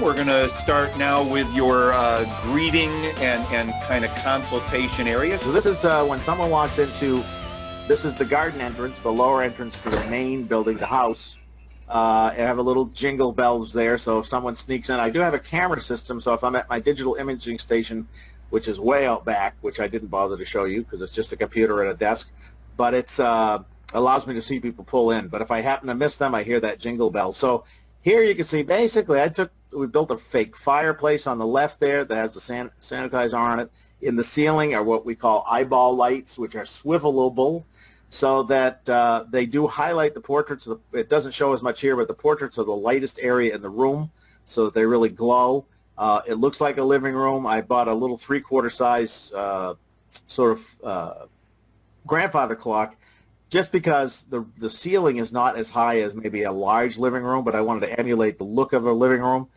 We're going to start now with your greeting and kind of consultation area. So this is when someone walks into, this is the garden entrance, the lower entrance to the main building, the house. I have a little jingle bells there, so if someone sneaks in, I do have a camera system, so if I'm at my digital imaging station, which is way out back, which I didn't bother to show you because it's just a computer and a desk, but it's allows me to see people pull in. But if I happen to miss them, I hear that jingle bell. So here you can see, basically, we built a fake fireplace on the left there that has the sanitizer on it. In the ceiling are what we call eyeball lights, which are swivelable, so that they do highlight the portraits. It doesn't show as much here, but the portraits are the lightest area in the room, so that they really glow. It looks like a living room. I bought a little 3/4 size sort of grandfather clock, just because the ceiling is not as high as maybe a large living room, but I wanted to emulate the look of a living room.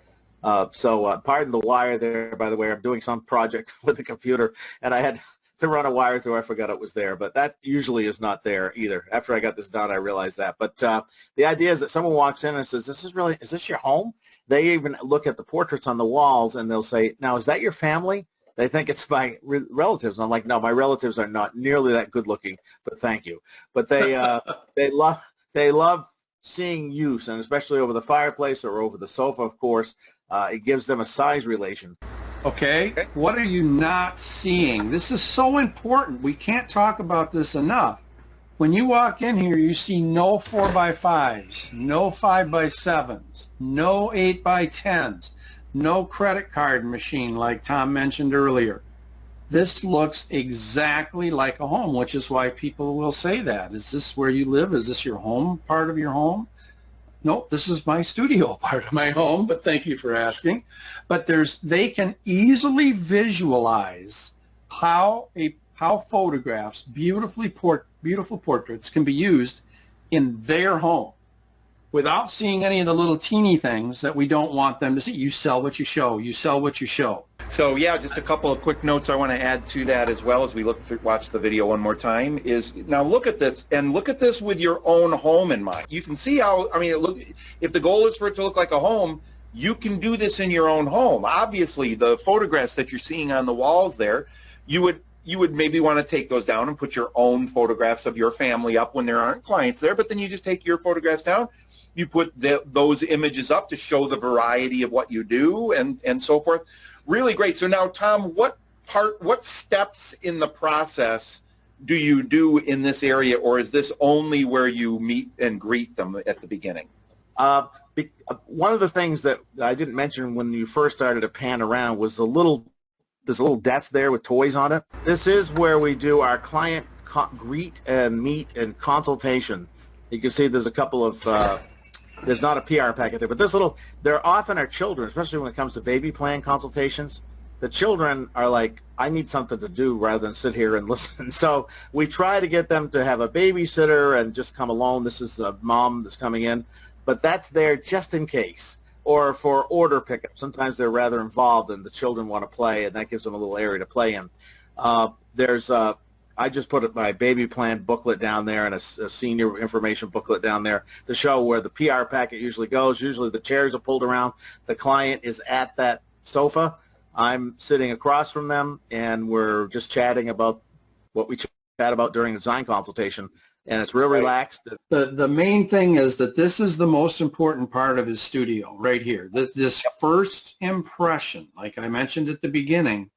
So pardon the wire there, by the way. I'm doing some project with the computer, and I had to run a wire through. I forgot it was there, but that usually is not there either. After I got this done, I realized that. But the idea is that someone walks in and says, is this your home? They even look at the portraits on the walls, and they'll say, now, is that your family? They think it's my relatives. I'm like, no, my relatives are not nearly that good looking, but thank you. But they love seeing use, and especially over the fireplace or over the sofa, of course. It gives them a size relation. Okay, what are you not seeing? This is so important. We can't talk about this enough. When you walk in here, you see no 4x5s, no 5x7s, no 8x10s, no credit card machine like Tom mentioned earlier. This looks exactly like a home, which is why people will say that. Is this where you live? Is this your home, part of your home? Nope, this is my studio part of my home, but thank you for asking. But they can easily visualize how photographs, beautiful portraits, can be used in their home without seeing any of the little teeny things that we don't want them to see. You sell what you show. You sell what you show. So yeah, just a couple of quick notes I want to add to that as well as we watch the video one more time. Is now look at this, and look at this with your own home in mind. You can see how, I mean, if the goal is for it to look like a home, you can do this in your own home. Obviously, the photographs that you're seeing on the walls there, you would maybe want to take those down and put your own photographs of your family up when there aren't clients there, but then you just take your photographs down, you put those images up to show the variety of what you do and so forth. Really great. So now, Tom, what steps in the process do you do in this area, or is this only where you meet and greet them at the beginning? One of the things that I didn't mention when you first started to pan around was there's a little desk there with toys on it. This is where we do our client greet and meet and consultation. You can see there's a couple of there's not a PR packet there, but there often are children, especially when it comes to baby plan consultations. The children are like, I need something to do rather than sit here and listen. So we try to get them to have a babysitter and just come alone. This is the mom that's coming in, but that's there just in case. Or for order pickup. Sometimes they're rather involved and the children want to play, and that gives them a little area to play in. I just put my baby plan booklet down there and a senior information booklet down there to show where the PR packet usually goes. Usually the chairs are pulled around. The client is at that sofa. I'm sitting across from them, and we're just chatting about what we chat about during the design consultation, and it's real relaxed. The main thing is that this is the most important part of his studio right here. This first impression, like I mentioned at the beginning,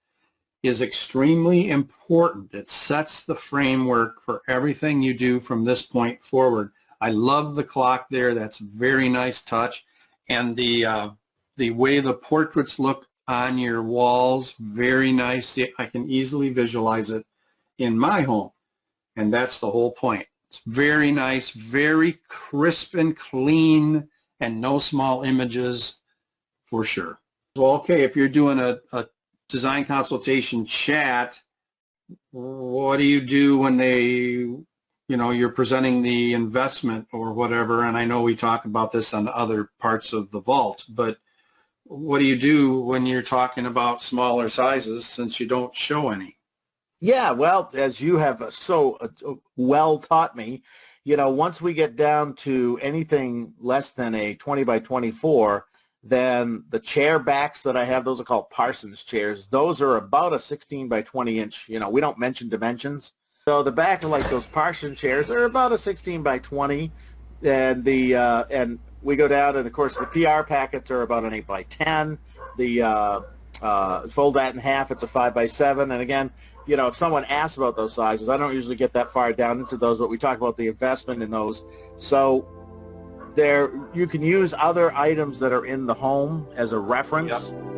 is extremely important. It sets the framework for everything you do from this point forward. I love the clock there. That's a very nice touch. And the way the portraits look on your walls, very nice. I can easily visualize it in my home. And that's the whole point. It's very nice, very crisp and clean, and no small images for sure. Well, okay, if you're doing a design consultation chat, what do you do when you're presenting the investment or whatever? And I know we talk about this on other parts of the vault, but what do you do when you're talking about smaller sizes since you don't show any? Yeah, well, as you have so well taught me, once we get down to anything less than a 20 by 24, Then the chair backs that I have, those are called Parsons chairs. Those are about a 16 by 20 inch. You know, we don't mention dimensions. So the back of like those Parsons chairs are about a 16 by 20, and and we go down, and of course the PR packets are about an 8 by 10. The fold that in half, it's a 5 by 7. And again, you know, if someone asks about those sizes, I don't usually get that far down into those, but we talk about the investment in those. So there, you can use other items that are in the home as a reference. Yep.